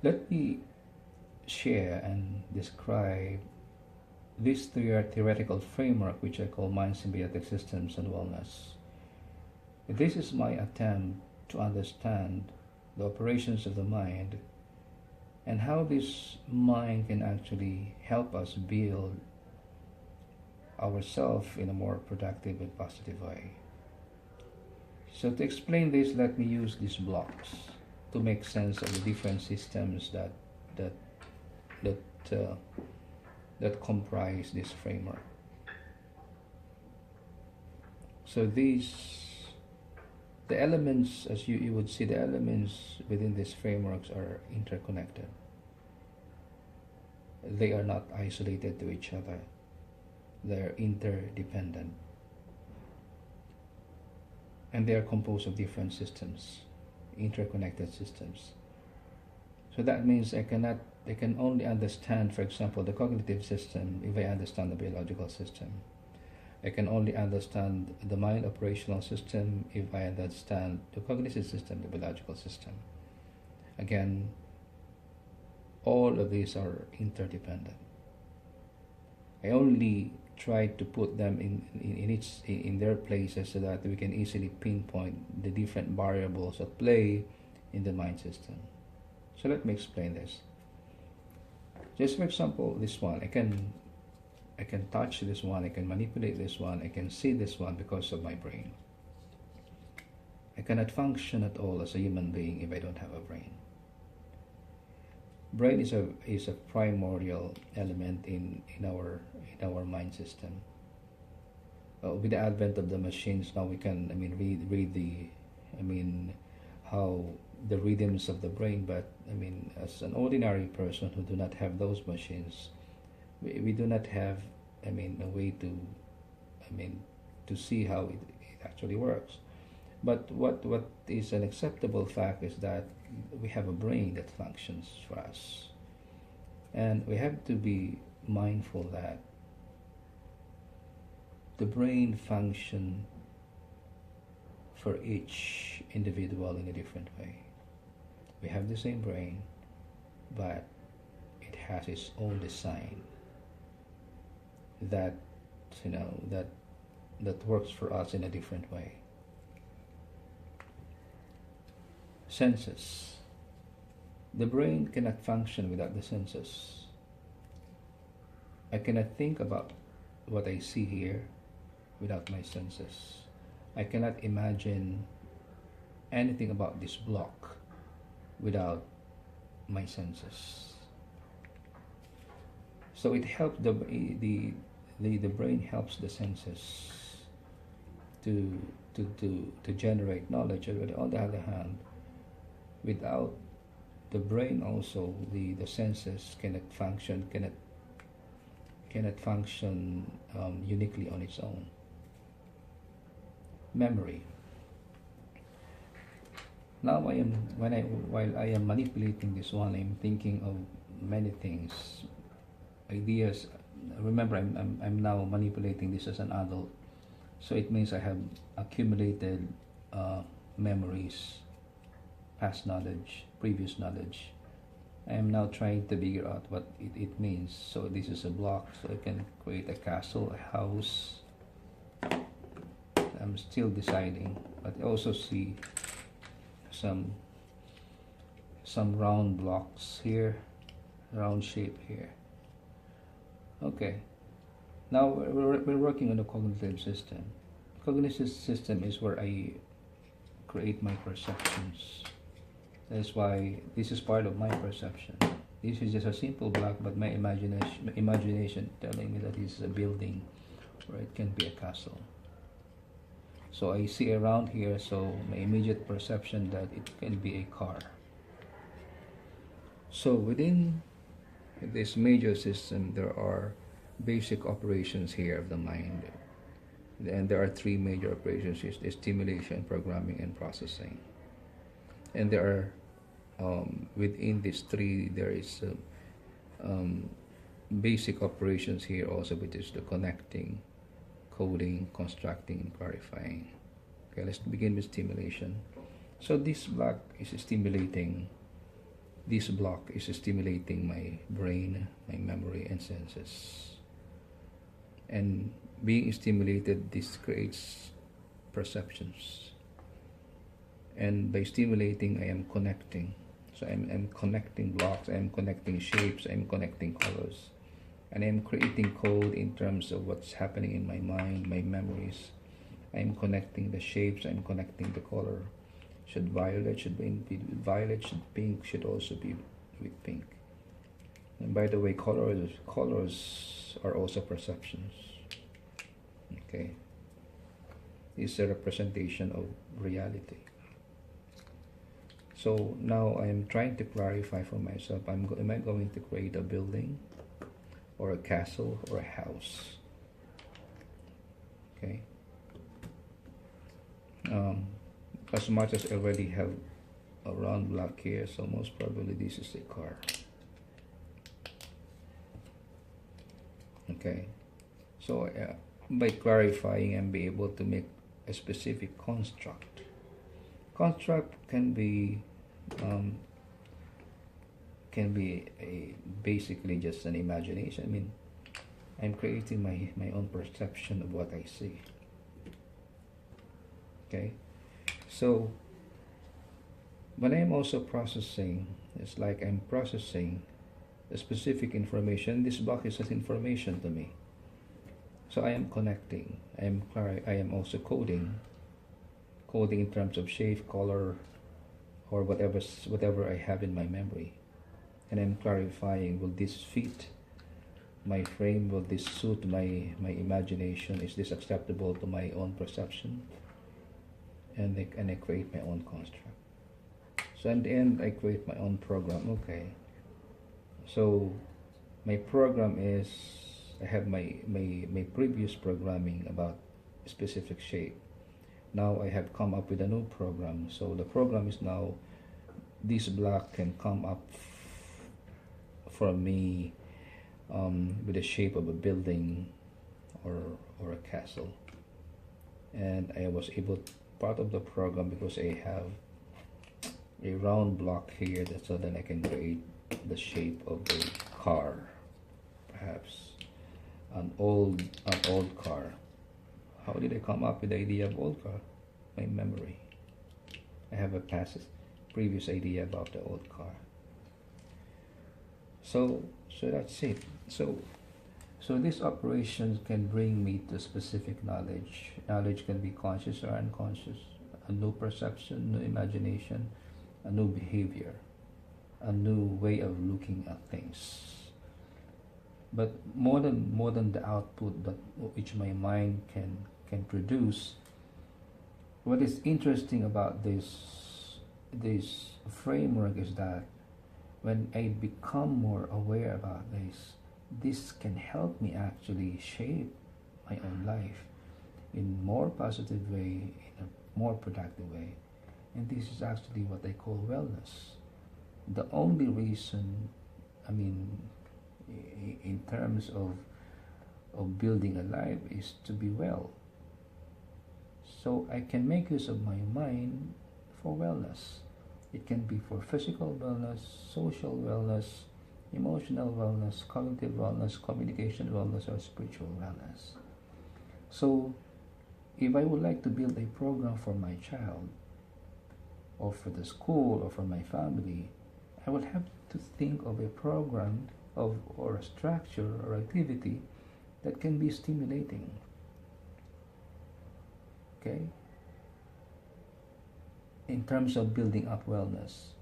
Let me share and describe this theoretical framework which I call mind symbiotic systems and wellness. This is my attempt to understand the operations of the mind and how this mind can actually help us build ourselves in a more productive and positive way. So to explain this, let me use these blocks to make sense of the different systems that that uh, that comprise this framework. So the elements, as you would see, the elements within these frameworks are interconnected. They are not isolated to each other. They're interdependent. And they are composed of different systems, interconnected systems. So that means I can only understand, for example, the cognitive system if I understand the biological system. I can only understand the mind operational system if I understand the cognitive system, the biological system. Again, all of these are interdependent. I only try to put them in their places so that we can easily pinpoint the different variables at play in the mind system. So let me explain this. Just for example, this one, I can touch this one, I can manipulate this one, I can see this one because of my brain. I cannot function at all as a human being if I don't have a brain. Brain is a primordial element in our mind system. With the advent of the machines, now we can read the how the rhythms of the brain. But as an ordinary person who do not have those machines, we do not have a way to see how it actually works. But what is an acceptable fact is that we have a brain that functions for us, and we have to be mindful that the brain function for each individual in a different way. We have the same brain, but it has its own design that that works for us in a different way. Senses. The brain cannot function without the senses. I cannot think about what I see here without my senses. I cannot imagine anything about this block without my senses. So it helps the brain helps the senses to generate knowledge. But on the other hand, without the brain also, the senses cannot function uniquely on its own. Memory. Now while I am manipulating this one, I'm thinking of many things, ideas. Remember, I'm now manipulating this as an adult, so it means I have accumulated memories, past knowledge, previous knowledge. I am now trying to figure out what it means. So this is a block, so I can create a castle, a house. I'm still deciding, but I also see some round blocks here, round shape here. Okay, now we're working on the cognitive system. Cognitive system is where I create my perceptions. That's why this is part of my perception. This is just a simple block, but my imagination telling me that it's a building, or it can be a castle. So I see around here, so my immediate perception that it can be a car. So within this major system, there are basic operations here of the mind. And there are three major operations: stimulation, programming, and processing. And there are within these three, there is basic operations here also, which is the connecting, coding, constructing, and clarifying. Okay, let's begin with stimulation. So this block is stimulating this block is stimulating my brain, my memory and senses. And being stimulated, this creates perceptions. And by stimulating, I am connecting. So I'm connecting blocks, I'm connecting shapes, I'm connecting colors. And I'm creating code in terms of what's happening in my mind, my memories. I'm connecting the shapes, I'm connecting the color. Should violet should be with violet, should pink should also be with pink. And by the way, colors are also perceptions. Okay. It's a representation of reality. So now I am trying to clarify for myself, am I going to create a building or a castle or a house? Okay. As much as I already have a round block here, so most probably this is a car. Okay. So by clarifying, I'm be able to make a specific construct. Construct can be basically just an imagination. I mean, I'm creating my own perception of what I see. Okay, so when I'm also processing, it's like I'm processing a specific information. This block is just information to me. So I am connecting. I am also coding in terms of shape, color, or whatever I have in my memory. And I'm clarifying, will this fit my frame? Will this suit my imagination? Is this acceptable to my own perception? And I create my own construct. So in the end, I create my own program. Okay. So my program is, I have my previous programming about a specific shape. Now I have come up with a new program. So the program is now, this block can come up for me with the shape of a building or a castle. And I was able, part of the program, because I have a round block here, so then I can create the shape of a car, perhaps an old car. How did I come up with the idea of old car? My memory. I have a previous idea about the old car. So that's it. So this operation can bring me to specific knowledge. Knowledge can be conscious or unconscious, a new perception, new imagination, a new behavior, a new way of looking at things. But more than the output that which my mind can produce, what is interesting about this framework is that when I become more aware about this can help me actually shape my own life in more positive way, in a more productive way. And this is actually what I call wellness. The only reason, I mean, in terms of building a life, is to be well. So I can make use of my mind for wellness. It can be for physical wellness, social wellness, emotional wellness, cognitive wellness, communication wellness, or spiritual wellness. So if I would like to build a program for my child, or for the school, or for my family, I will have to think of a program or a structure or activity that can be stimulating. Okay? In terms of building up wellness,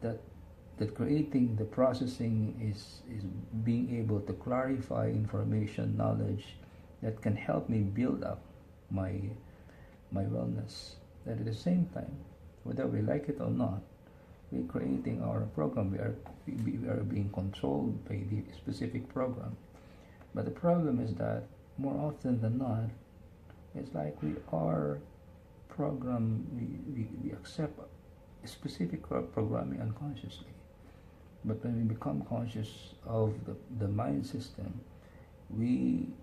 that creating the processing is being able to clarify information, knowledge that can help me build up my wellness. That at the same time, whether we like it or not, we're creating our program. We are being controlled by the specific program. But the problem is that more often than not, it's like we are programmed. We accept a specific programming unconsciously. But when we become conscious of the mind system, we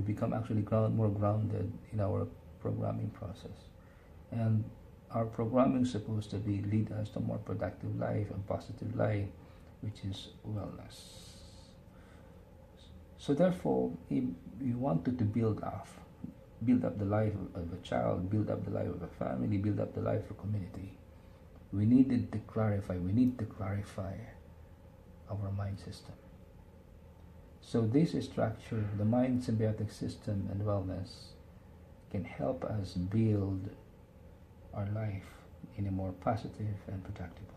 become more grounded in our programming process. And our programming is supposed to be lead us to a more productive life and positive life, which is wellness. So therefore, if you wanted to build up the life of a child, build up the life of a family, build up the life of a community, we need to clarify our mind system. So this structure, the mind symbiotic system and wellness, can help us build our life in a more positive and productive way.